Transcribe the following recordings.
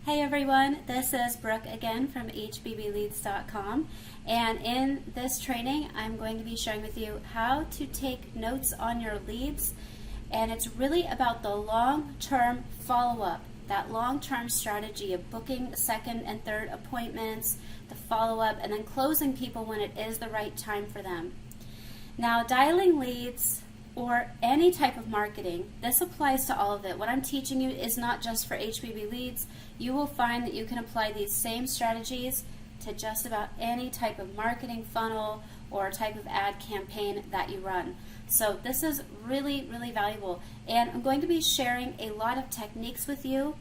Hey everyone, this is Brooke again from hbbleads.com, and in this training I'm going to be sharing with you how to take notes on your leads, and it's really about the long-term follow-up, that long-term strategy of booking second and third appointments, the follow-up, and then closing people when it is the right time for them. Now, dialing leads or any type of marketing, this applies to all of it. What I'm teaching you is not just for HBB leads. You will find that you can apply these same strategies to just about any type of marketing funnel or type of ad campaign that you run. So this is really, really valuable. And I'm going to be sharing a lot of techniques with you.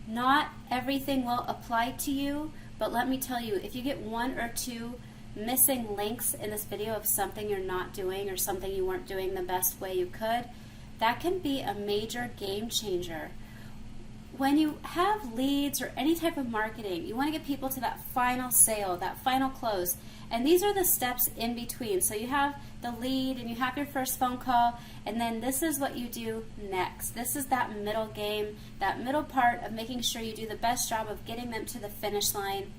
Not everything will apply to you, but let me tell you, if you get one or two missing links in this video of something you're not doing or something you weren't doing the best way you could, that can be a major game changer. When you have leads or any type of marketing, you want to get people to that final sale, that final close, and these are the steps in between. So you have the lead and you have your first phone call, and then this is what you do next. This is that middle game, that middle part of making sure you do the best job of getting them to the finish line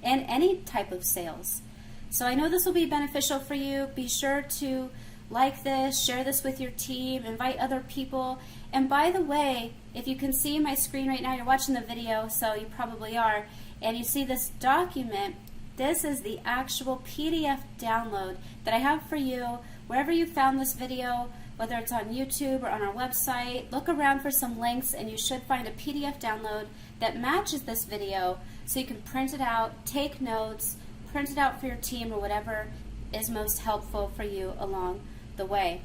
in any type of sales. So I know this will be beneficial for you. Be sure to like this, share this with your team, invite other people. And by the way, if you can see my screen right now, you're watching the video, so you probably are, and you see this document, this is the actual PDF download that I have for you. Wherever you found this video, whether it's on YouTube or on our website, look around for some links and you should find a PDF download that matches this video so you can print it out, take notes, print it out for your team or whatever is most helpful for you along the way.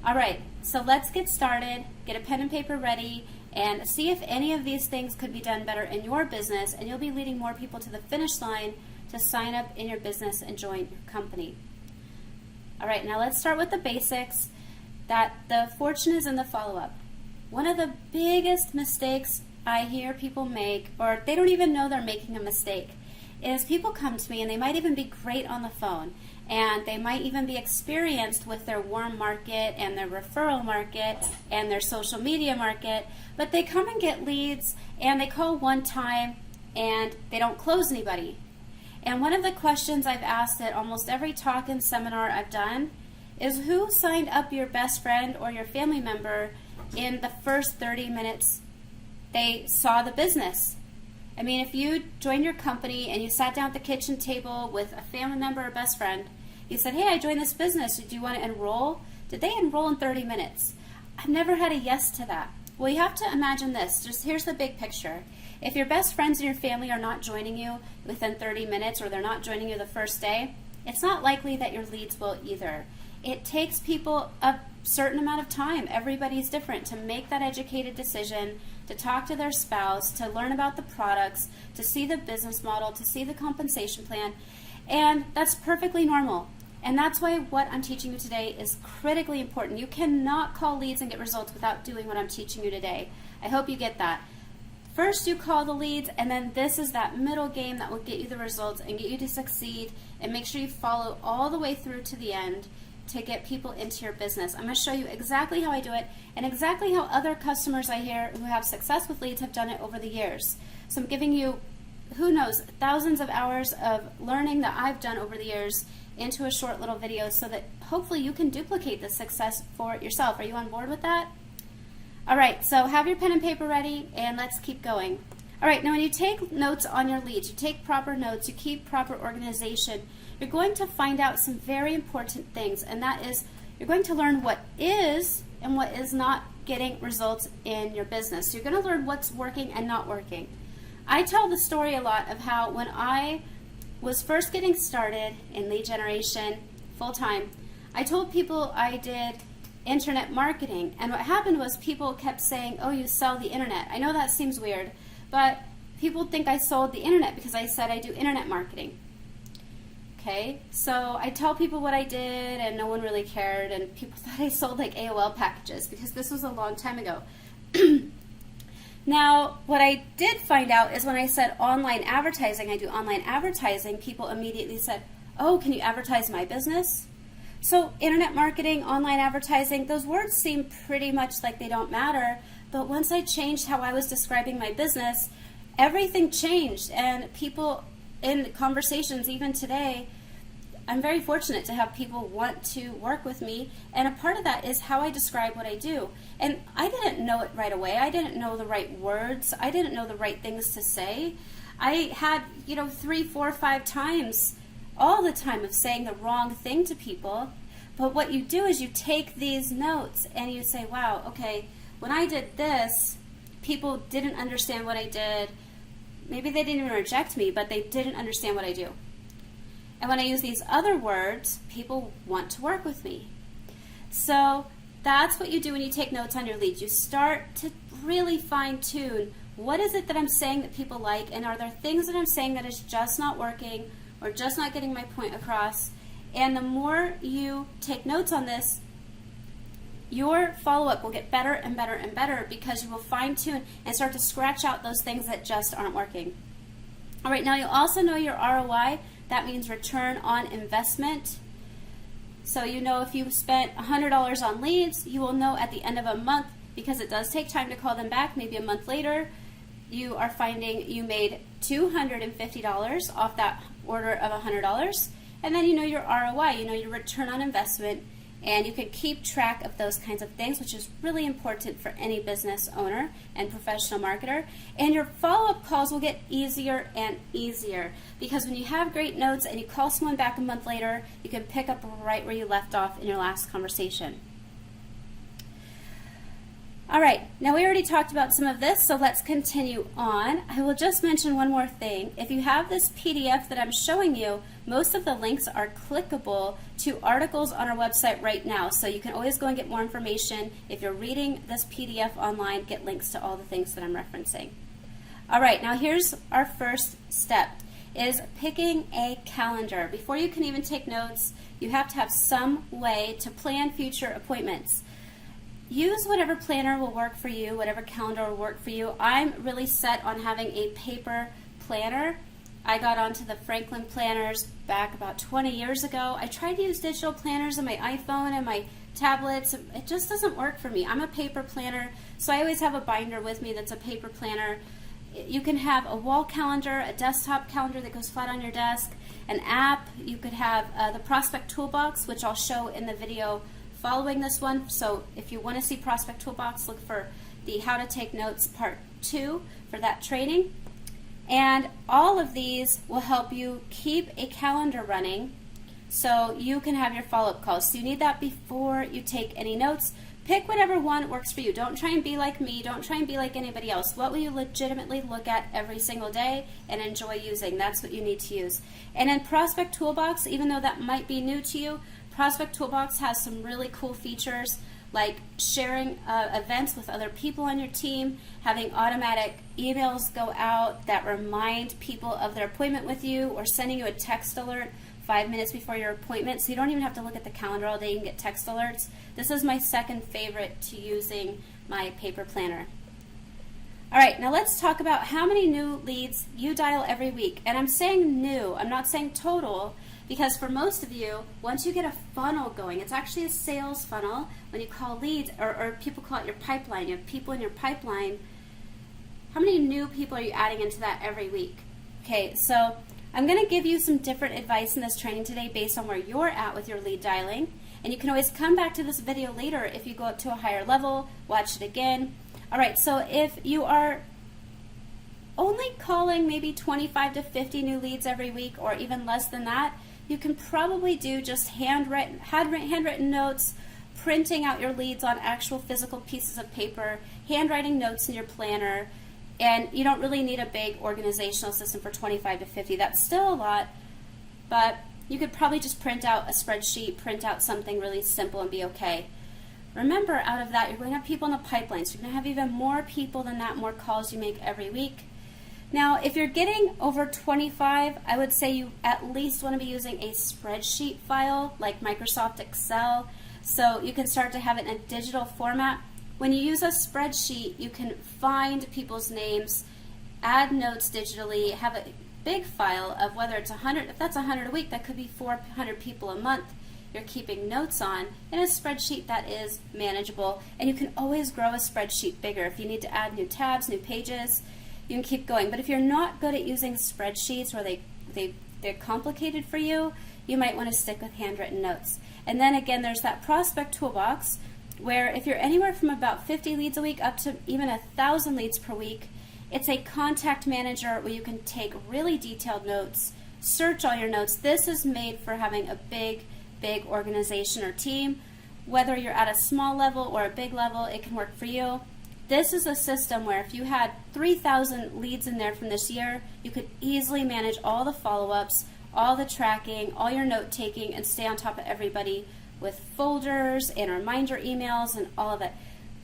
All right, so let's get started. Get a pen and paper ready and see if any of these things could be done better in your business, and you'll be leading more people to the finish line to sign up in your business and join your company. All right, now let's start with the basics, that the fortune is in the follow-up. One of the biggest mistakes I hear people make, or they don't even know they're making a mistake, is people come to me and they might even be great on the phone and they might even be experienced with their warm market and their referral market and their social media market, but they come and get leads and they call one time and they don't close anybody. And one of the questions I've asked at almost every talk and seminar I've done is, who signed up your best friend or your family member in the first 30 minutes they saw the business? I mean, if you joined your company and you sat down at the kitchen table with a family member or best friend, you said, hey, I joined this business, do you want to enroll? Did they enroll in 30 minutes? I've never had a yes to that. Well, you have to imagine this. Just here's the big picture. If your best friends and your family are not joining you within 30 minutes or they're not joining you the first day, it's not likely that your leads will either. It takes people a certain amount of time, everybody's different, to make that educated decision, to talk to their spouse, to learn about the products, to see the business model, to see the compensation plan, and that's perfectly normal. And that's why what I'm teaching you today is critically important. You cannot call leads and get results without doing what I'm teaching you today. I hope you get that. First you call the leads, and then this is that middle game that will get you the results and get you to succeed, and make sure you follow all the way through to the end to get people into your business. I'm going to show you exactly how I do it and exactly how other customers I hear who have success with leads have done it over the years. So I'm giving you, who knows, thousands of hours of learning that I've done over the years into a short little video so that hopefully you can duplicate the success for yourself. Are you on board with that? All right, so have your pen and paper ready and let's keep going. All right, now when you take notes on your leads, you take proper notes, you keep proper organization, you're going to find out some very important things, and that is you're going to learn what is and what is not getting results in your business. So you're going to learn what's working and not working. I tell the story a lot of how when I was first getting started in lead generation full-time, I told people I did internet marketing, and what happened was people kept saying, oh, you sell the internet. I know that seems weird, but people think I sold the internet because I said I do internet marketing. Okay, so I tell people what I did and no one really cared, and people thought I sold like AOL packages because this was a long time ago. Now, what I did find out is when I said online advertising, I do online advertising, people immediately said, oh, can you advertise my business? So internet marketing, online advertising, those words seem pretty much like they don't matter, But once I changed how I was describing my business, everything changed. And people in conversations, even today, I'm very fortunate to have people want to work with me, and a part of that is how I describe what I do. And I didn't know it right away. I didn't know the right words. I didn't know the right things to say. I had, 3, 4, 5 times all the time of saying the wrong thing to people. But what you do is you take these notes and you say, wow, okay, when I did this, people didn't understand what I did. Maybe they didn't even reject me, but they didn't understand what I do. And when I use these other words, people want to work with me. So that's what you do when you take notes on your leads. You start to really fine-tune, what is it that I'm saying that people like, and are there things that I'm saying that is just not working or just not getting my point across? And the more you take notes on this, your follow-up will get better and better and better, because you will fine-tune and start to scratch out those things that just aren't working. All right, now you also know your ROI. That means return on investment. So if you spent $100 on leads, you will know at the end of a month, because it does take time to call them back, maybe a month later, you are finding you made $250 off that order of $100. And then your ROI, your return on investment, and you can keep track of those kinds of things, which is really important for any business owner and professional marketer. And your follow-up calls will get easier and easier, because when you have great notes and you call someone back a month later, you can pick up right where you left off in your last conversation. All right, now we already talked about some of this, so let's continue on. I will just mention one more thing. If you have this PDF that I'm showing you, most of the links are clickable to articles on our website right now, so you can always go and get more information. If you're reading this PDF online, get links to all the things that I'm referencing. All right, now here's our first step, is picking a calendar. Before you can even take notes, you have to have some way to plan future appointments. Use whatever planner will work for you, whatever calendar will work for you. I'm really set on having a paper planner. I got onto the Franklin planners back about 20 years ago. I tried to use digital planners on my iPhone and my tablets. It just doesn't work for me. I'm a paper planner, so I always have a binder with me that's a paper planner. You can have a wall calendar, a desktop calendar that goes flat on your desk, an app. You could have the Prospect Toolbox, which I'll show in the video following this one. So if you want to see Prospect Toolbox, look for the How to Take Notes Part 2 for that training. And all of these will help you keep a calendar running so you can have your follow-up calls. So you need that before you take any notes. Pick whatever one works for you. Don't try and be like me. Don't try and be like anybody else. What will you legitimately look at every single day and enjoy using? That's what you need to use. And in Prospect Toolbox, even though that might be new to you, Prospect Toolbox has some really cool features, like sharing events with other people on your team, having automatic emails go out that remind people of their appointment with you, or sending you a text alert 5 minutes before your appointment, so you don't even have to look at the calendar all day. You can get text alerts. This is my second favorite to using my paper planner. All right, now let's talk about how many new leads you dial every week. And I'm saying new, I'm not saying total, because for most of you, once you get a funnel going, it's actually a sales funnel. When you call leads, or people call it your pipeline, you have people in your pipeline, how many new people are you adding into that every week? Okay, so I'm going to give you some different advice in this training today based on where you're at with your lead dialing. And you can always come back to this video later if you go up to a higher level, watch it again. All right, so if you are only calling maybe 25 to 50 new leads every week, or even less than that, you can probably do just handwritten notes, printing out your leads on actual physical pieces of paper, handwriting notes in your planner, and you don't really need a big organizational system for 25 to 50. That's still a lot, but you could probably just print out a spreadsheet, print out something really simple and be okay. Remember, out of that, you're going to have people in the pipeline, so you're going to have even more people than that, more calls you make every week. Now, if you're getting over 25, I would say you at least want to be using a spreadsheet file like Microsoft Excel, so you can start to have it in a digital format. When you use a spreadsheet, you can find people's names, add notes digitally, have a big file of whether it's 100, if that's 100 a week, that could be 400 people a month. you're keeping notes on in a spreadsheet that is manageable, and you can always grow a spreadsheet bigger. If you need to add new tabs, new pages, you can keep going. But if you're not good at using spreadsheets, or they're complicated for you, you might want to stick with handwritten notes. And then again, there's that prospect toolbox where if you're anywhere from about 50 leads a week up to even 1,000 leads per week, it's a contact manager where you can take really detailed notes, search all your notes. This is made for having a big organization or team. Whether you're at a small level or a big level, it can work for you. This is a system where if you had 3,000 leads in there from this year, you could easily manage all the follow-ups, all the tracking, all your note-taking, and stay on top of everybody with folders and reminder emails and all of it.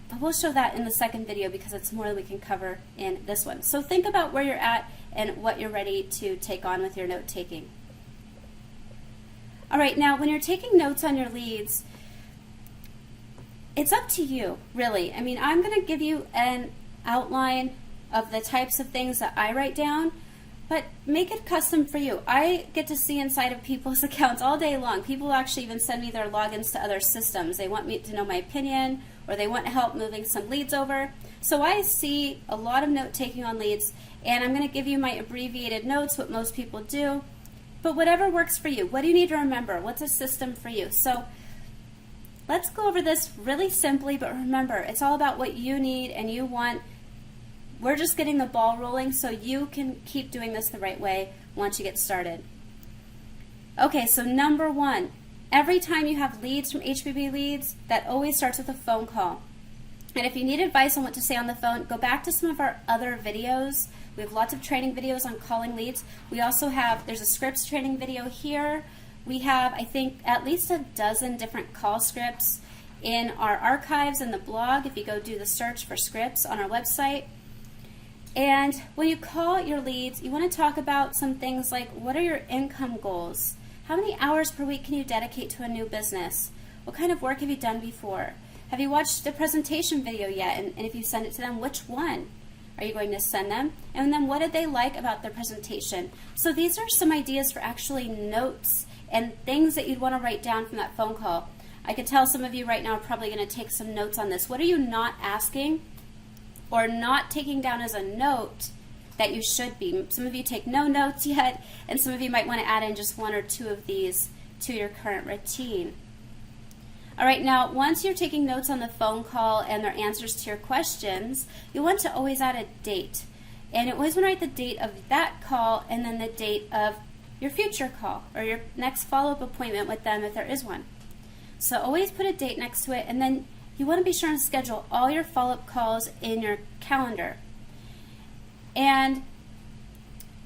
But we'll show that in the second video because it's more than we can cover in this one. So think about where you're at and what you're ready to take on with your note-taking. All right, now when you're taking notes on your leads, it's up to you, really. I mean, I'm going to give you an outline of the types of things that I write down, but make it custom for you. I get to see inside of people's accounts all day long. People actually even send me their logins to other systems. They want me to know my opinion, or they want help moving some leads over. So I see a lot of note-taking on leads, and I'm going to give you my abbreviated notes, what most people do. But whatever works for you. What do you need to remember? What's a system for you? So let's go over this really simply, but remember, it's all about what you need and you want. We're just getting the ball rolling so you can keep doing this the right way once you get started. Okay, so number one, every time you have leads from HBB Leads, that always starts with a phone call. And if you need advice on what to say on the phone, go back to some of our other videos. We have lots of training videos on calling leads. We also have, there's a scripts training video here. We have, I think, at least a dozen different call scripts in our archives in the blog if you go do the search for scripts on our website. And when you call your leads, you want to talk about some things like, what are your income goals? How many hours per week can you dedicate to a new business? What kind of work have you done before? Have you watched the presentation video yet? And if you send it to them, which one are you going to send them? And then what did they like about their presentation? So these are some ideas for actually notes and things that you'd want to write down from that phone call. I could tell some of you right now are probably going to take some notes on this. What are you not asking or not taking down as a note that you should be? Some of you take no notes yet, and some of you might want to add in just one or two of these to your current routine. All right, now once you're taking notes on the phone call and their answers to your questions, you want to always add a date. And you always want to write the date of that call and then the date of your future call or your next follow-up appointment with them if there is one. So always put a date next to it, and then you want to be sure to schedule all your follow-up calls in your calendar. And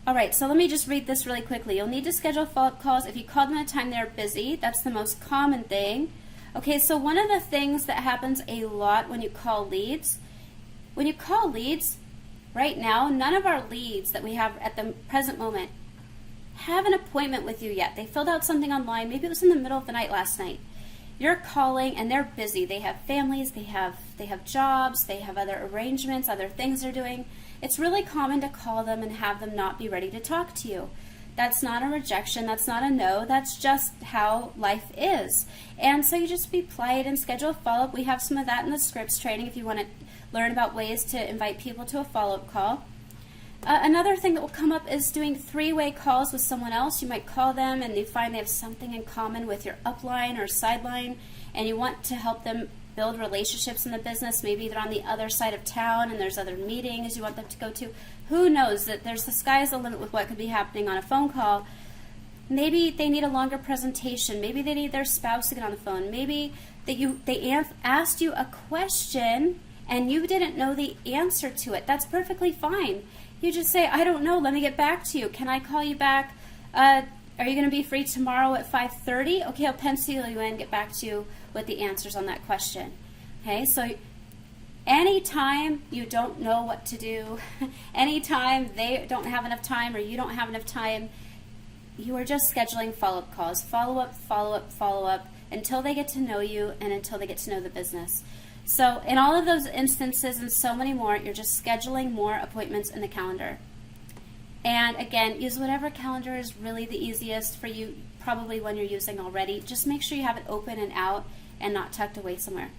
all right, so let me just read this really quickly. You'll need to schedule follow-up calls if you call them at a time they're busy. That's the most common thing. Okay, so one of the things that happens a lot when you call leads, right now, none of our leads that we have at the present moment have an appointment with you yet. They filled out something online. Maybe it was in the middle of the night last night. You're calling and they're busy. They have families, they have jobs, they have other arrangements, other things they're doing. It's really common to call them and have them not be ready to talk to you. That's not a rejection, that's not a no, that's just how life is. And so you just be polite and schedule a follow-up. We have some of that in the scripts training if you want to learn about ways to invite people to a follow-up call. Another thing that will come up is doing three-way calls with someone else. You might call them and you find they have something in common with your upline or sideline, and you want to help them build relationships in the business. Maybe they're on the other side of town and there's other meetings you want them to go to. Who knows? That there's the sky's the limit with what could be happening on a phone call. Maybe they need a longer presentation. Maybe they need their spouse to get on the phone. Maybe they asked you a question and you didn't know the answer to it. That's perfectly fine. You just say, I don't know, let me get back to you. Can I call you back? Are you going to be free tomorrow at 5:30? Okay, I'll pencil you in and get back to you with the answers on that question. Okay, so anytime you don't know what to do, anytime they don't have enough time or you don't have enough time, you are just scheduling follow-up calls. Follow-up, follow-up, follow-up until they get to know you and until they get to know the business. So in all of those instances and so many more, you're just scheduling more appointments in the calendar. And again, use whatever calendar is really the easiest for you, probably one you're using already. Just make sure you have it open and out and not tucked away somewhere.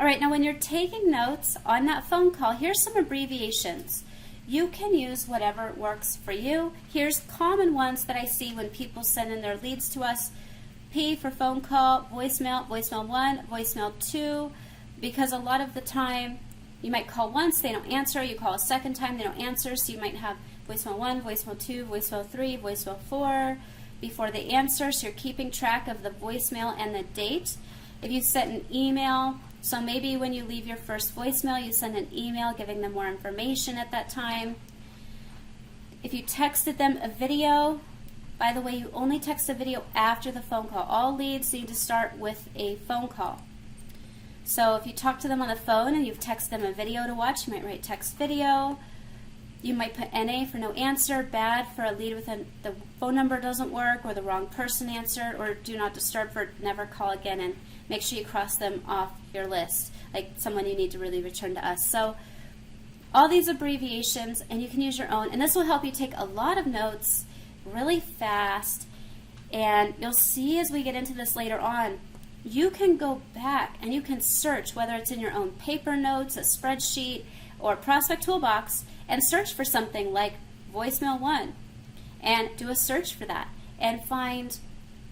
All right, now when you're taking notes on that phone call, here's some abbreviations. You can use whatever works for you. Here's common ones that I see when people send in their leads to us. P for phone call, voicemail, voicemail 1, voicemail 2, because a lot of the time you might call once, they don't answer, you call a second time, they don't answer, so you might have voicemail 1, voicemail 2, voicemail 3, voicemail 4 before they answer, so you're keeping track of the voicemail and the date. If you sent an email, so maybe when you leave your first voicemail, you send an email giving them more information at that time. If you texted them a video, by the way, you only text a video after the phone call. All leads need to start with a phone call. So if you talk to them on the phone and you've texted them a video to watch, you might write text video. You might put NA for no answer, bad for a lead with the phone number doesn't work, or the wrong person answered, or do not disturb for never call again, and make sure you cross them off your list, like someone you need to really return to us. So all these abbreviations, and you can use your own, and this will help you take a lot of notes really fast, and you'll see as we get into this later on, you can go back and you can search, whether it's in your own paper notes, a spreadsheet, or Prospect Toolbox, and search for something like voicemail 1, and do a search for that, and find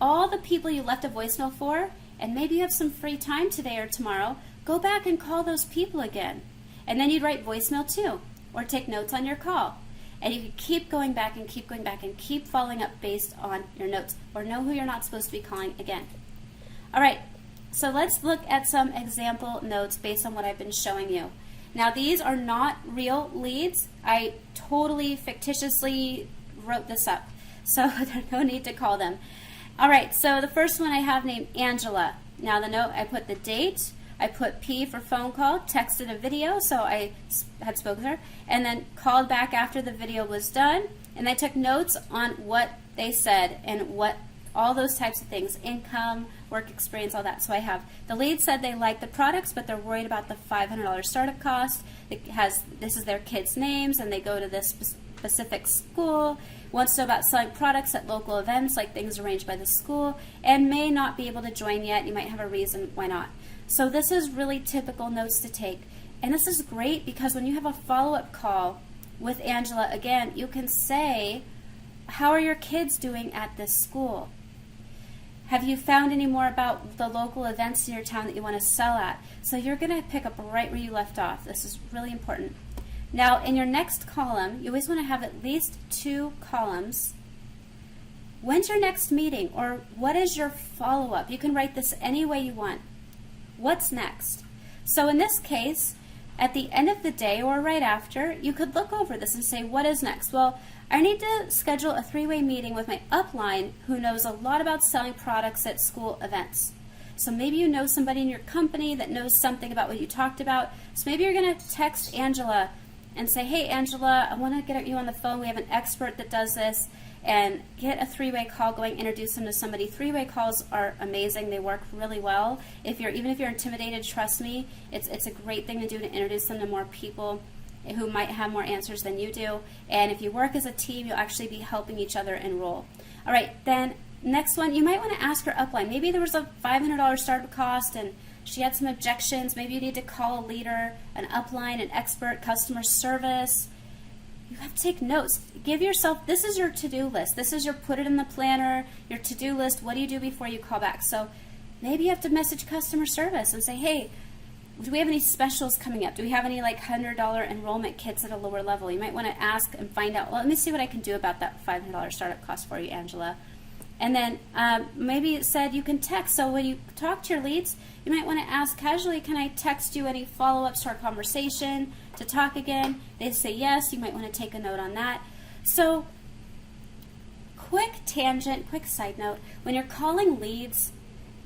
all the people you left a voicemail for, and maybe you have some free time today or tomorrow, go back and call those people again. And then you'd write voicemail 2, or take notes on your call. And you can keep going back and keep going back and keep following up based on your notes, or know who you're not supposed to be calling again. All right, so let's look at some example notes based on what I've been showing you. Now these are not real leads. I totally fictitiously wrote this up, so there's no need to call them. All right, so the first one I have named Angela. Now the note, I put the date, I put P for phone call, texted a video, so I had spoken to her, and then called back after the video was done, and I took notes on what they said and what all those types of things, income, work experience, all that. So I have the lead said they like the products, but they're worried about the $500 startup cost. This is their kids' names, and they go to this specific school, wants to know about selling products at local events, like things arranged by the school, and may not be able to join yet. You might have a reason why not. So this is really typical notes to take. And this is great because when you have a follow-up call with Angela, again, you can say, how are your kids doing at this school? Have you found any more about the local events in your town that you want to sell at? So you're going to pick up right where you left off. This is really important. Now, in your next column, you always want to have at least 2 columns. When's your next meeting? Or what is your follow-up? You can write this any way you want. What's next? So in this case, at the end of the day or right after, you could look over this and say, what is next? Well, I need to schedule a 3-way meeting with my upline who knows a lot about selling products at school events. So maybe you know somebody in your company that knows something about what you talked about. So maybe you're going to text Angela and say, hey, Angela, I want to get you on the phone. We have an expert that does this. And get a 3-way call going, introduce them to somebody. 3-way calls are amazing. They work really well. Even if you're intimidated, trust me, it's a great thing to do to introduce them to more people who might have more answers than you do. And if you work as a team, you'll actually be helping each other enroll. All right, then next one, you might want to ask her upline. Maybe there was a $500 startup cost and she had some objections. Maybe you need to call a leader, an upline, an expert, customer service. You have to take notes. Give yourself, this is your to-do list. This is your put it in the planner, your to-do list. What do you do before you call back? So maybe you have to message customer service and say, hey, do we have any specials coming up? Do we have any like $100 enrollment kits at a lower level? You might want to ask and find out, well, let me see what I can do about that $500 startup cost for you, Angela. And then maybe it said you can text. So when you talk to your leads, you might want to ask casually, can I text you any follow-ups to our conversation to talk again? They say yes. You might want to take a note on that. So quick tangent, quick side note, when you're calling leads,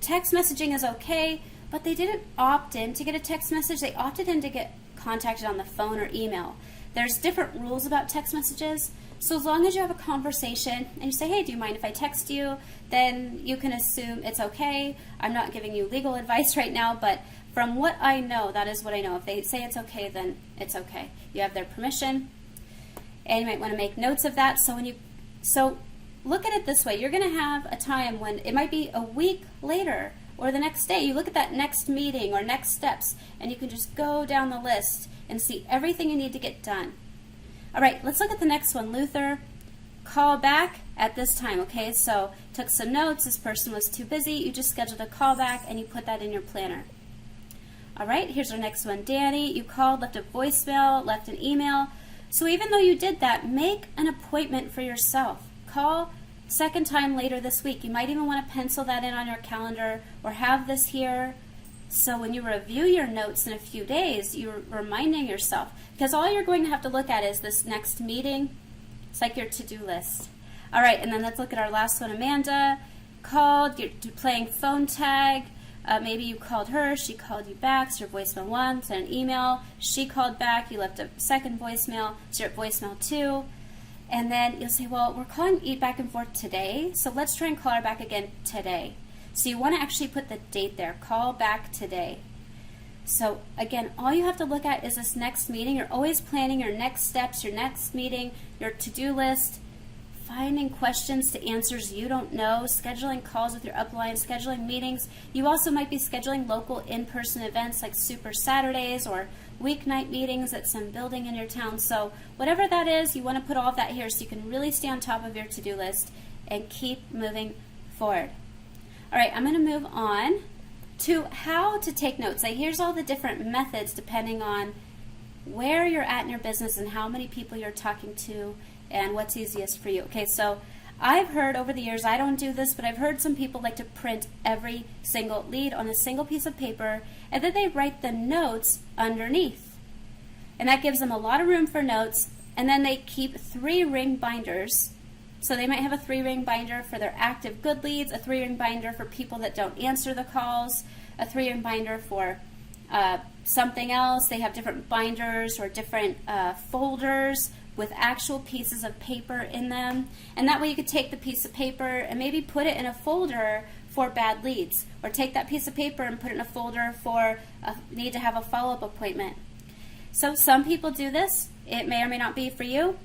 text messaging is okay, but they didn't opt in to get a text message. They opted in to get contacted on the phone or email. There's different rules about text messages. So as long as you have a conversation and you say, hey, do you mind if I text you? Then you can assume it's okay. I'm not giving you legal advice right now, but from what I know, that is what I know. If they say it's okay, then it's okay. You have their permission. and you might want to make notes of that. So look at it this way. You're going to have a time when it might be a week later or the next day. You look at that next meeting or next steps, and you can just go down the list and see everything you need to get done. All right, let's look at the next one. Luther, call back at this time. Okay, so took some notes. This person was too busy. You just scheduled a call back and you put that in your planner. All right, here's our next one. Danny, you called, left a voicemail, left an email. So even though you did that, make an appointment for yourself. Call second time later this week. You might even want to pencil that in on your calendar or have this here. So when you review your notes in a few days, you're reminding yourself. Because all you're going to have to look at is this next meeting. It's like your to-do list. All right, and then let's look at our last one. Amanda called, you're playing phone tag. Maybe you called her, she called you back, so your voicemail 1, sent an email, she called back, you left a second voicemail, so you're at voicemail 2. And then you'll say, well, we're calling Eat back and forth today, so let's try and call her back again today. So you want to actually put the date there, call back today. So again, all you have to look at is this next meeting. You're always planning your next steps, your next meeting, your to-do list, finding questions to answers you don't know, scheduling calls with your upline, scheduling meetings. You also might be scheduling local in-person events like Super Saturdays or weeknight meetings at some building in your town. So whatever that is, you want to put all of that here so you can really stay on top of your to-do list and keep moving forward. All right, I'm going to move on to how to take notes. Like, here's all the different methods depending on where you're at in your business and how many people you're talking to and what's easiest for you. Okay, so I've heard over the years, I don't do this, but I've heard some people like to print every single lead on a single piece of paper, and then they write the notes underneath. And that gives them a lot of room for notes, and then they keep 3-ring binders. So they might have a 3-ring binder for their active good leads, a 3-ring binder for people that don't answer the calls, a 3-ring binder for something else. They have different binders or different folders with actual pieces of paper in them. And that way you could take the piece of paper and maybe put it in a folder for bad leads, or take that piece of paper and put it in a folder for need to have a follow-up appointment. So some people do this. It may or may not be for you.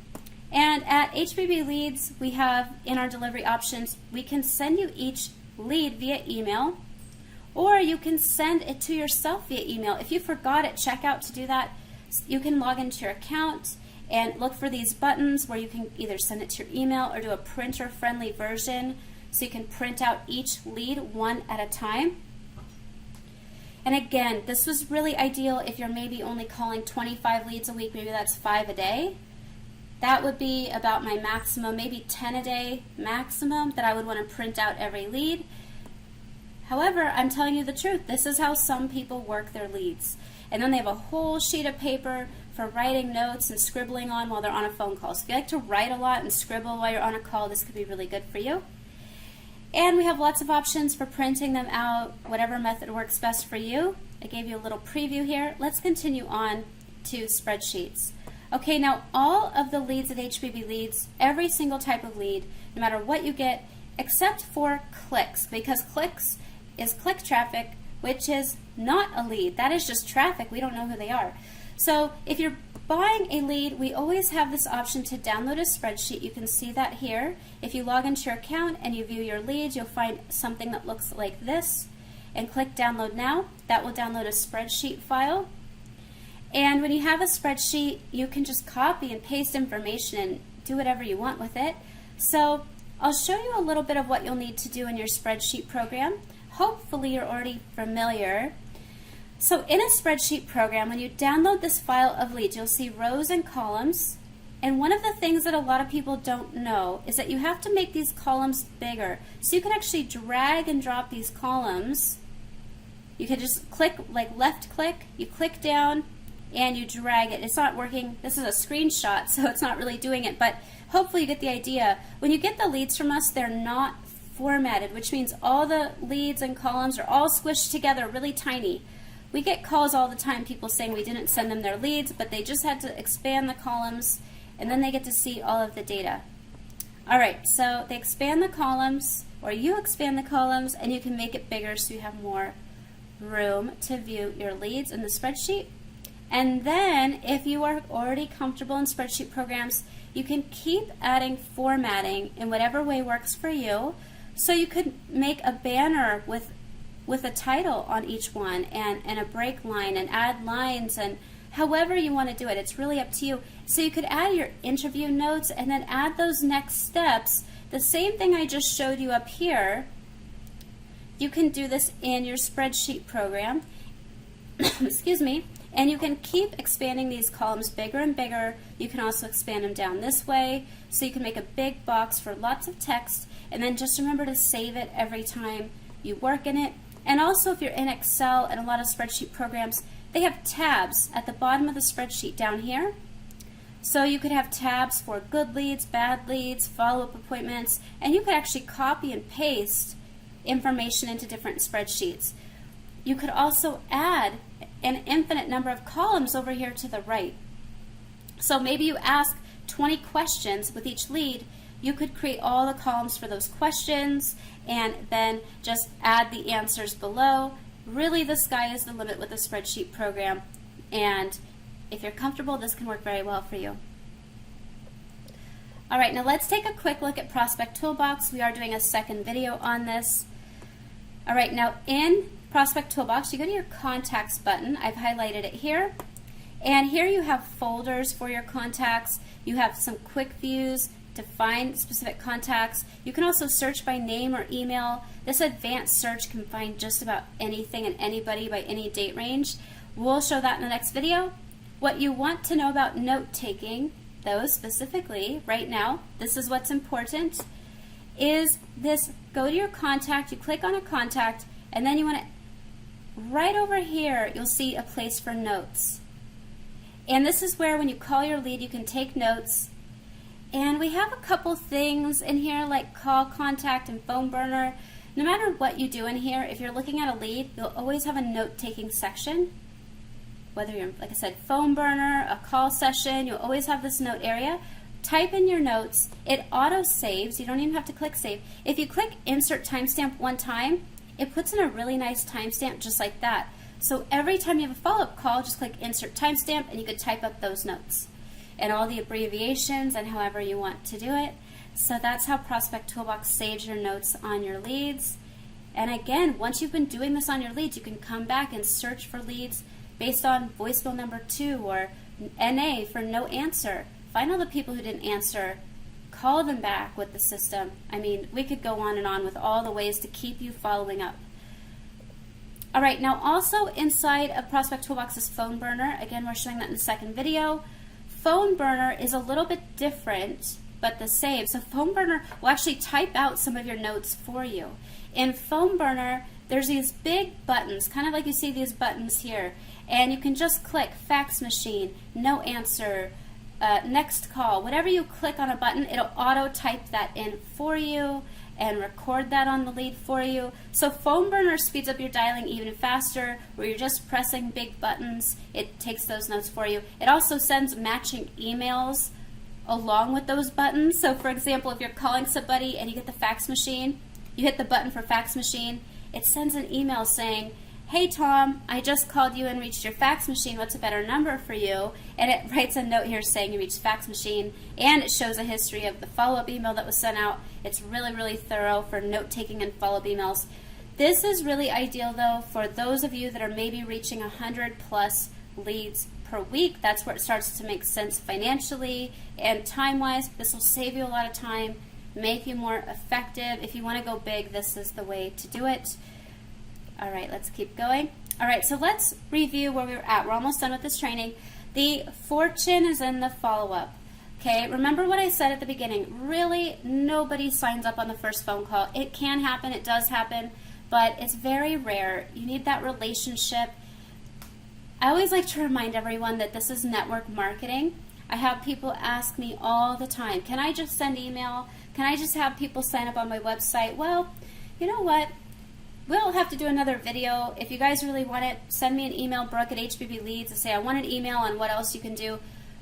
And at HBB Leads, we have in our delivery options, we can send you each lead via email, or you can send it to yourself via email. If you forgot at checkout to do that, you can log into your account and look for these buttons where you can either send it to your email or do a printer-friendly version so you can print out each lead one at a time. And again, this was really ideal if you're maybe only calling 25 leads a week, maybe that's 5 a day. That would be about my maximum, maybe 10 a day maximum that I would want to print out every lead. However, I'm telling you the truth. This is how some people work their leads. And then they have a whole sheet of paper for writing notes and scribbling on while they're on a phone call. So if you like to write a lot and scribble while you're on a call, this could be really good for you. And we have lots of options for printing them out, whatever method works best for you. I gave you a little preview here. Let's continue on to spreadsheets. Okay, now all of the leads at HBB Leads, every single type of lead, no matter what you get, except for clicks, because clicks is click traffic, which is not a lead. That is just traffic. We don't know who they are. So if you're buying a lead, we always have this option to download a spreadsheet. You can see that here. If you log into your account and you view your leads, you'll find something that looks like this, and click download now. That will download a spreadsheet file. And when you have a spreadsheet, you can just copy and paste information and do whatever you want with it. So I'll show you a little bit of what you'll need to do in your spreadsheet program. Hopefully you're already familiar. So in a spreadsheet program, when you download this file of leads, you'll see rows and columns. And one of the things that a lot of people don't know is that you have to make these columns bigger. So you can actually drag and drop these columns. You can just click, like left click, you click down, and you drag it. It's not working. This is a screenshot, so it's not really doing it, but hopefully you get the idea. When you get the leads from us, they're not formatted, which means all the leads and columns are all squished together, really tiny. We get calls all the time, people saying we didn't send them their leads, but they just had to expand the columns, and then they get to see all of the data. All right, so they expand the columns, or you expand the columns, and you can make it bigger so you have more room to view your leads in the spreadsheet. And then if you are already comfortable in spreadsheet programs, you can keep adding formatting in whatever way works for you. So you could make a banner with a title on each one and a break line and add lines and however you want to do it. It's really up to you. So you could add your interview notes and then add those next steps. The same thing I just showed you up here, you can do this in your spreadsheet program. Excuse me. And you can keep expanding these columns bigger and bigger. You can also expand them down this way. So you can make a big box for lots of text, and then just remember to save it every time you work in it. And also if you're in Excel and a lot of spreadsheet programs, they have tabs at the bottom of the spreadsheet down here. So you could have tabs for good leads, bad leads, follow-up appointments, and you could actually copy and paste information into different spreadsheets. You could also add an infinite number of columns over here to the right. So maybe you ask 20 questions with each lead. You could create all the columns for those questions and then just add the answers below. Really, the sky is the limit with a spreadsheet program, and if you're comfortable, this can work very well for you. All right, now let's take a quick look at Prospect Toolbox. We are doing a second video on this. All right, now in Prospect Toolbox, you go to your Contacts button. I've highlighted it here. And here you have folders for your contacts. You have some quick views to find specific contacts. You can also search by name or email. This advanced search can find just about anything and anybody by any date range. We'll show that in the next video. What you want to know about note-taking, though, specifically right now, this is what's important, is this: go to your contact, you click on a contact, and then you want to, right over here, you'll see a place for notes. And this is where when you call your lead, you can take notes. And we have a couple things in here like call, contact, and phone burner. No matter what you do in here, if you're looking at a lead, you'll always have a note-taking section. Whether you're, like I said, phone burner, a call session, you'll always have this note area. Type in your notes. It auto-saves. You don't even have to click save. If you click insert timestamp one time, it puts in a really nice timestamp just like that. So every time you have a follow-up call, just click insert timestamp and you can type up those notes and all the abbreviations and however you want to do it. So that's how Prospect Toolbox saves your notes on your leads. And again, once you've been doing this on your leads, you can come back and search for leads based on voicemail number 2 or NA for no answer. Find all the people who didn't answer, call them back with the system. I mean, we could go on and on with all the ways to keep you following up. All right, now also inside of Prospect Toolbox is Phone Burner. Again, we're showing that in the second video. Phone Burner is a little bit different, but the same. So Phone Burner will actually type out some of your notes for you. In Phone Burner, there's these big buttons, kind of like you see these buttons here, and you can just click fax machine, no answer, next call. Whatever you click on a button, it'll auto type that in for you and record that on the lead for you. So Phone Burner speeds up your dialing even faster, where you're just pressing big buttons. It takes those notes for you. It also sends matching emails along with those buttons. So for example, if you're calling somebody and you get the fax machine, you hit the button for fax machine, it sends an email saying, hey Tom, I just called you and reached your fax machine. What's a better number for you? And it writes a note here saying you reached fax machine, and it shows a history of the follow-up email that was sent out. It's really, really thorough for note-taking and follow-up emails. This is really ideal, though, for those of you that are maybe reaching 100+ leads per week. That's where it starts to make sense financially and time-wise. This will save you a lot of time, make you more effective. If you want to go big, this is the way to do it. All right, let's keep going. All right, so let's review where we were at. We're almost done with this training. The fortune is in the follow-up. Okay, remember what I said at the beginning. Really, nobody signs up on the first phone call. It can happen, it does happen, but it's very rare. You need that relationship. I always like to remind everyone that this is network marketing. I have people ask me all the time, can I just send email? Can I just have people sign up on my website? Well, you know what? We'll have to do another video. If you guys really want it, send me an email, Brooke at HBB Leads, and say I want an email on what else you can do.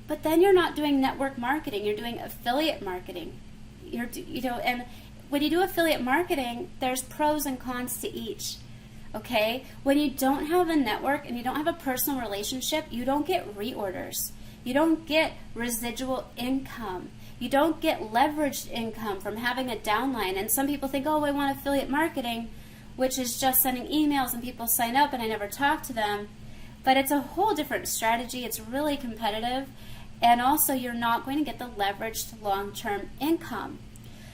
But then you're not doing network marketing. You're doing affiliate marketing. And when you do affiliate marketing, there's pros and cons to each. okay? When you don't have a network and you don't have a personal relationship, you don't get reorders. You don't get residual income. You don't get leveraged income from having a downline. And some people think, oh, I want affiliate marketing, which is just sending emails and people sign up and I never talk to them. But it's a whole different strategy. It's really competitive. And also, you're not going to get the leveraged long-term income.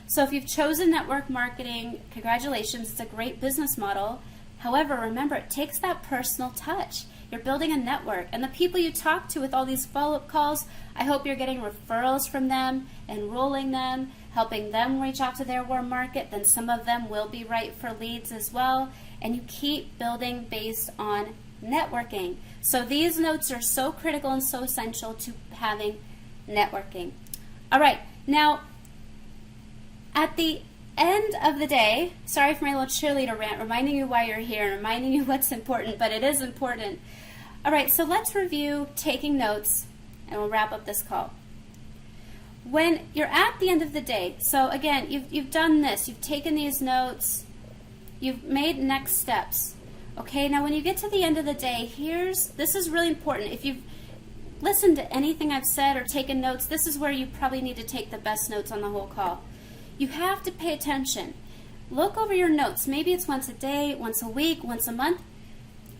So if you've chosen network marketing, congratulations, it's a great business model. However, remember, it takes that personal touch. You're building a network, and the people you talk to with all these follow-up calls, I hope you're getting referrals from them, enrolling them, helping them reach out to their warm market. Then some of them will be right for leads as well, and you keep building based on networking. So these notes are so critical and so essential to having networking. All right, now at the end of the day, sorry for my little cheerleader rant, reminding you why you're here and reminding you what's important, but it is important. All right, so let's review taking notes, and we'll wrap up this call. When you're at the end of the day, so again, you've done this, you've taken these notes, you've made next steps. Okay, now when you get to the end of the day, this is really important. If you've listened to anything I've said or taken notes, this is where you probably need to take the best notes on the whole call. You have to pay attention. Look over your notes. Maybe it's once a day, once a week, once a month.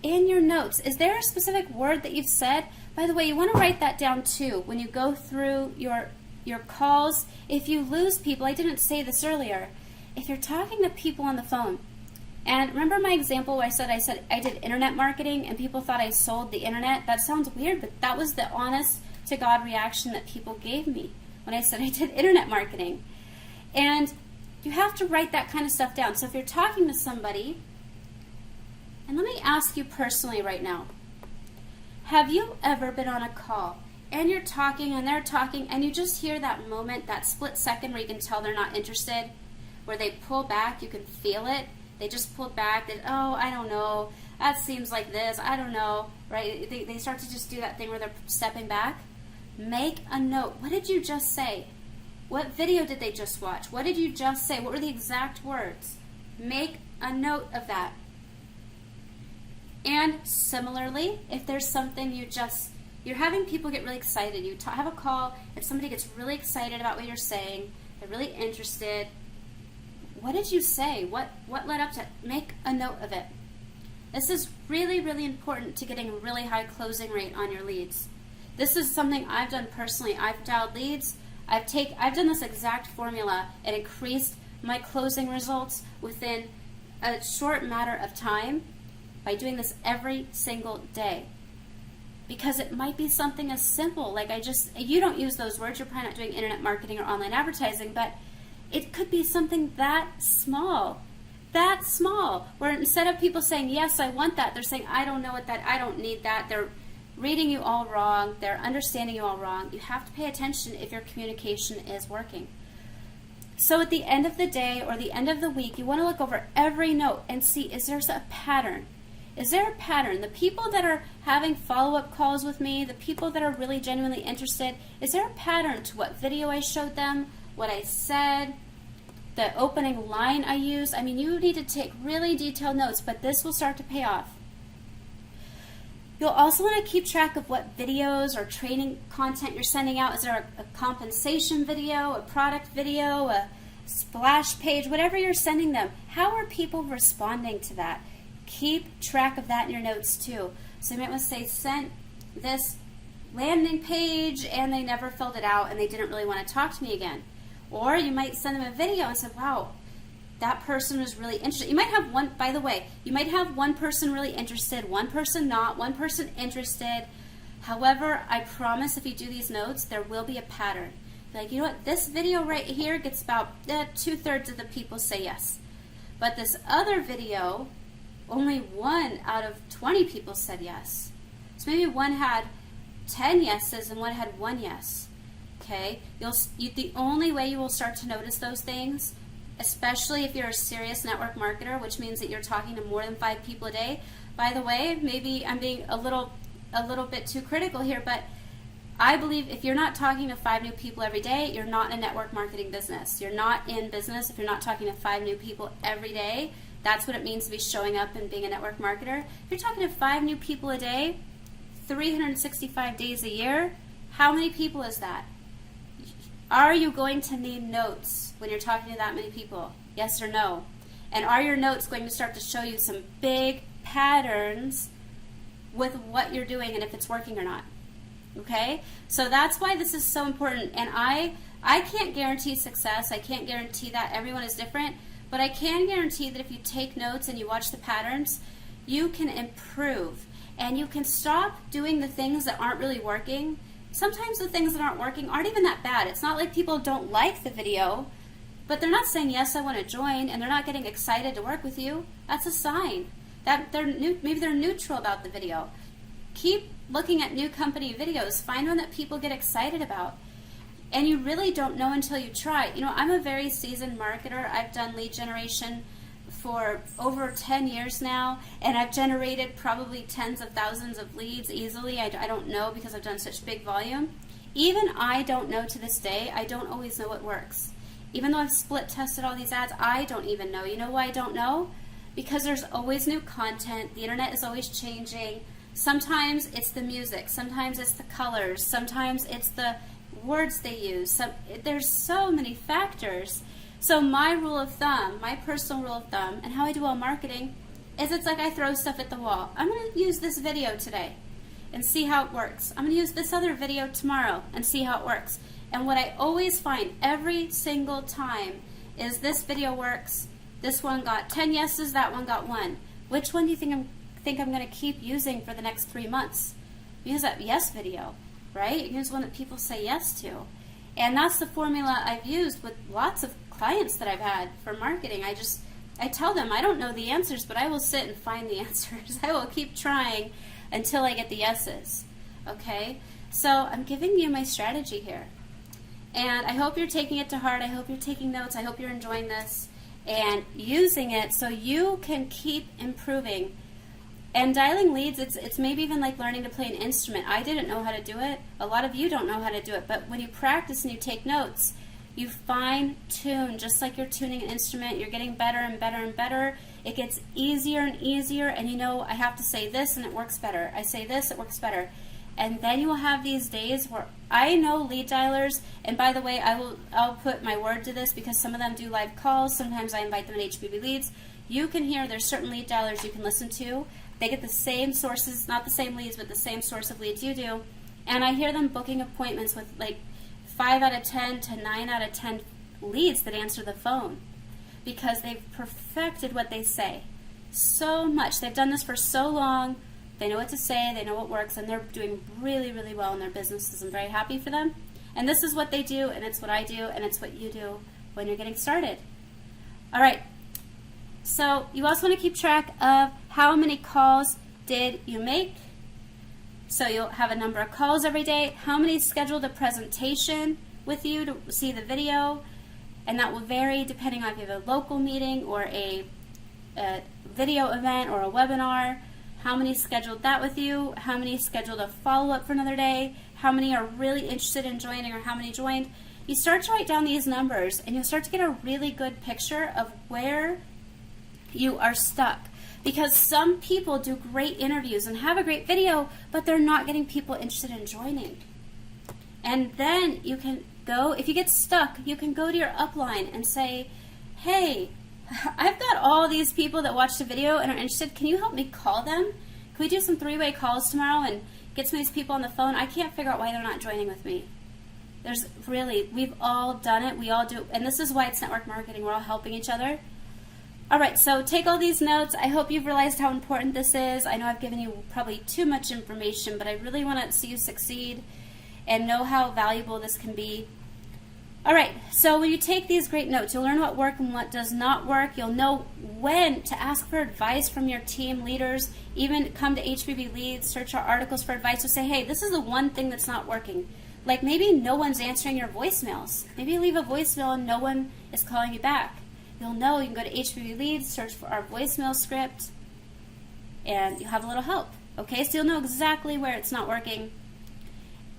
In your notes, is there a specific word that you've said? By the way, you want to write that down too when you go through your calls. If you lose people, I didn't say this earlier, if you're talking to people on the phone, and remember my example where I said I did internet marketing and people thought I sold the internet? That sounds weird, but that was the honest to God reaction that people gave me when I said I did internet marketing. And you have to write that kind of stuff down. So if you're talking to somebody, and let me ask you personally right now, have you ever been on a call and you're talking and they're talking and you just hear that moment, that split second where you can tell they're not interested, where they pull back, you can feel it, they just pulled back, oh, I don't know, that seems like this, I don't know, right? They start to just do that thing where they're stepping back. Make a note. What did you just say? What video did they just watch? What did you just say? What were the exact words? Make a note of that. And similarly, if there's something you're having people get really excited, you have a call and somebody gets really excited about what you're saying, they're really interested. What did you say? What led up to it? Make a note of it. This is really, really important to getting a really high closing rate on your leads. This is something I've done personally. I've dialed leads. I've done this exact formula and increased my closing results within a short matter of time by doing this every single day. Because it might be something as simple, like you don't use those words, you're probably not doing internet marketing or online advertising, but it could be something that small, where instead of people saying, yes, I want that, they're saying, I don't know what that, I don't need that. They're reading you all wrong, they're understanding you all wrong. You have to pay attention if your communication is working. So at the end of the day or the end of the week, you want to look over every note and see, is there a pattern? Is there a pattern? The people that are having follow-up calls with me, the people that are really genuinely interested, is there a pattern to what video I showed them, what I said, the opening line I used? I mean, you need to take really detailed notes, but this will start to pay off. You'll also want to keep track of what videos or training content you're sending out. Is there a compensation video, a product video, a splash page, whatever you're sending them? How are people responding to that? Keep track of that in your notes too. So you might want to say, sent this landing page and they never filled it out and they didn't really want to talk to me again. Or you might send them a video and say, wow, that person was really interested. You might have one, by the way, you might have one person really interested, one person not, one person interested. However, I promise if you do these notes, there will be a pattern. Like, you know what, this video right here gets about 2/3 of the people say yes. But this other video, only 1 out of 20 people said yes. So maybe one had 10 yeses and one had 1 yes. Okay? The only way you will start to notice those things, especially if you're a serious network marketer, which means that you're talking to more than 5 people a day. By the way, maybe I'm being a little bit too critical here, but I believe if you're not talking to 5 new people every day, you're not in a network marketing business. You're not in business if you're not talking to 5 new people every day. That's what it means to be showing up and being a network marketer. If you're talking to 5 new people a day, 365 days a year, how many people is that? Are you going to need notes when you're talking to that many people? Yes or no? And are your notes going to start to show you some big patterns with what you're doing and if it's working or not? Okay? So that's why this is so important. And I can't guarantee success. I can't guarantee that. Everyone is different. But I can guarantee that if you take notes and you watch the patterns, you can improve. And you can stop doing the things that aren't really working. Sometimes the things that aren't working aren't even that bad. It's not like people don't like the video, but they're not saying, yes, I want to join, and they're not getting excited to work with you. That's a sign that maybe they're neutral about the video. Keep looking at new company videos. Find one that people get excited about. And you really don't know until you try. You know, I'm a very seasoned marketer. I've done lead generation for over 10 years now, and I've generated probably tens of thousands of leads easily. I don't know because I've done such big volume. Even I don't know to this day. I don't always know what works. Even though I've split tested all these ads, I don't even know. You know why I don't know? Because there's always new content. The internet is always changing. Sometimes it's the music. Sometimes it's the colors. Sometimes it's the words they use. There's so many factors. So my rule of thumb, my personal rule of thumb, and how I do all marketing, is it's like I throw stuff at the wall. I'm going to use this video today and see how it works. I'm going to use this other video tomorrow and see how it works. And what I always find every single time is this video works. This one got 10 yeses, that one got 1. Which one do you think I'm going to keep using for the next 3 months? Use that yes video, right? Use one that people say yes to. And that's the formula I've used with lots of clients that I've had for marketing. I tell them I don't know the answers, but I will sit and find the answers. I will keep trying until I get the yeses. Okay? So I'm giving you my strategy here. And I hope you're taking it to heart. I hope you're taking notes. I hope you're enjoying this and using it so you can keep improving. And dialing leads, it's maybe even like learning to play an instrument. I didn't know how to do it. A lot of you don't know how to do it. But when you practice and you take notes, you fine tune, just like you're tuning an instrument. You're getting better and better and better. It gets easier and easier. And you know, I have to say this and it works better. I say this, it works better. And then you will have these days where I know lead dialers, and by the way, I'll put my word to this because some of them do live calls. Sometimes I invite them to HBB Leads. You can hear there's certain lead dialers you can listen to. They get the same sources, not the same leads, but the same source of leads you do. And I hear them booking appointments with like 5 out of 10 to 9 out of 10 leads that answer the phone because they've perfected what they say so much. They've done this for so long. They know what to say, they know what works, and they're doing really, really well in their businesses. I'm very happy for them. And this is what they do, and it's what I do, and it's what you do when you're getting started. All right. So you also want to keep track of how many calls did you make. So you'll have a number of calls every day. How many scheduled a presentation with you to see the video? And that will vary depending on if you have a local meeting or a video event or a webinar. How many scheduled that with you? How many scheduled a follow-up for another day? How many are really interested in joining, or how many joined? You start to write down these numbers and you'll start to get a really good picture of where you are stuck. Because some people do great interviews and have a great video, but they're not getting people interested in joining. And then you can go, if you get stuck, you can go to your upline and say, hey, I've got all these people that watched the video and are interested. Can you help me call them? Can we do some 3-way calls tomorrow and get some of these people on the phone? I can't figure out why they're not joining with me. We've all done it. We all do. And this is why it's network marketing. We're all helping each other. All right, so take all these notes. I hope you've realized how important this is. I know I've given you probably too much information, but I really want to see you succeed and know how valuable this can be. All right, so when you take these great notes, you'll learn what works and what does not work. You'll know when to ask for advice from your team leaders. Even come to HBB Leads, search our articles for advice, or say, hey, this is the one thing that's not working. Like maybe no one's answering your voicemails. Maybe you leave a voicemail and no one is calling you back. You'll know. You can go to HBB Leads, search for our voicemail script, and you'll have a little help. Okay, so you'll know exactly where it's not working.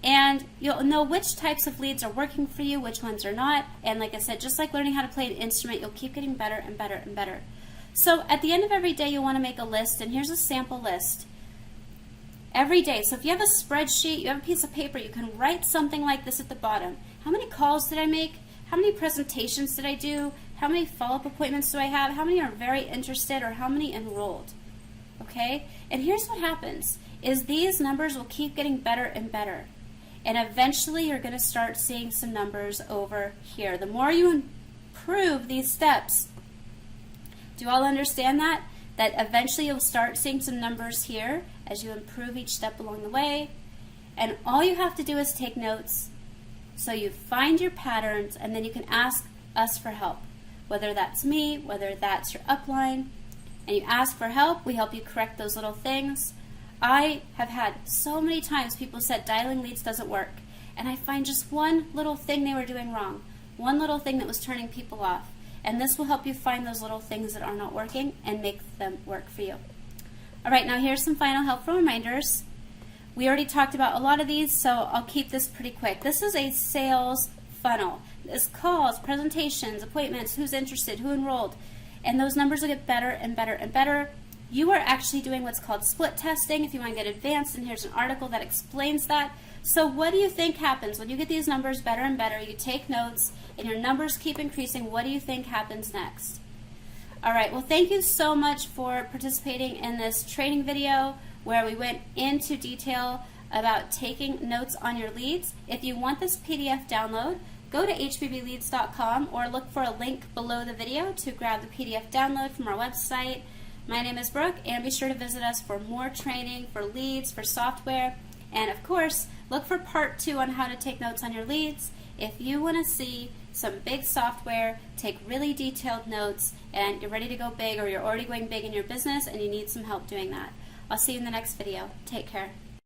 And you'll know which types of leads are working for you, which ones are not. And like I said, just like learning how to play an instrument, you'll keep getting better and better and better. So at the end of every day, you want to make a list, and here's a sample list. Every day. So if you have a spreadsheet, you have a piece of paper, you can write something like this at the bottom. How many calls did I make? How many presentations did I do? How many follow-up appointments do I have? How many are very interested, or how many enrolled? Okay? And here's what happens, is these numbers will keep getting better and better. And eventually you're going to start seeing some numbers over here. The more you improve these steps, do you all understand that? That eventually you'll start seeing some numbers here as you improve each step along the way. And all you have to do is take notes. So you find your patterns, and then you can ask us for help. Whether that's me, whether that's your upline, and you ask for help, we help you correct those little things. I have had so many times people said dialing leads doesn't work, and I find just one little thing they were doing wrong, one little thing that was turning people off. And this will help you find those little things that are not working and make them work for you. All right, now here's some final helpful reminders. We already talked about a lot of these, so I'll keep this pretty quick. This is a sales funnel. This calls, presentations, appointments, who's interested, who enrolled, and those numbers will get better and better and better. You are actually doing what's called split testing if you want to get advanced, and here's an article that explains that. So what do you think happens when you get these numbers better and better, you take notes, and your numbers keep increasing? What do you think happens next? All right, well, thank you so much for participating in this training video where we went into detail about taking notes on your leads. If you want this PDF download, go to hbbleads.com or look for a link below the video to grab the PDF download from our website. My name is Brooke, and be sure to visit us for more training, for leads, for software, and of course, look for part 2 on how to take notes on your leads. If you want to see some big software, take really detailed notes, and you're ready to go big, or you're already going big in your business and you need some help doing that. I'll see you in the next video. Take care.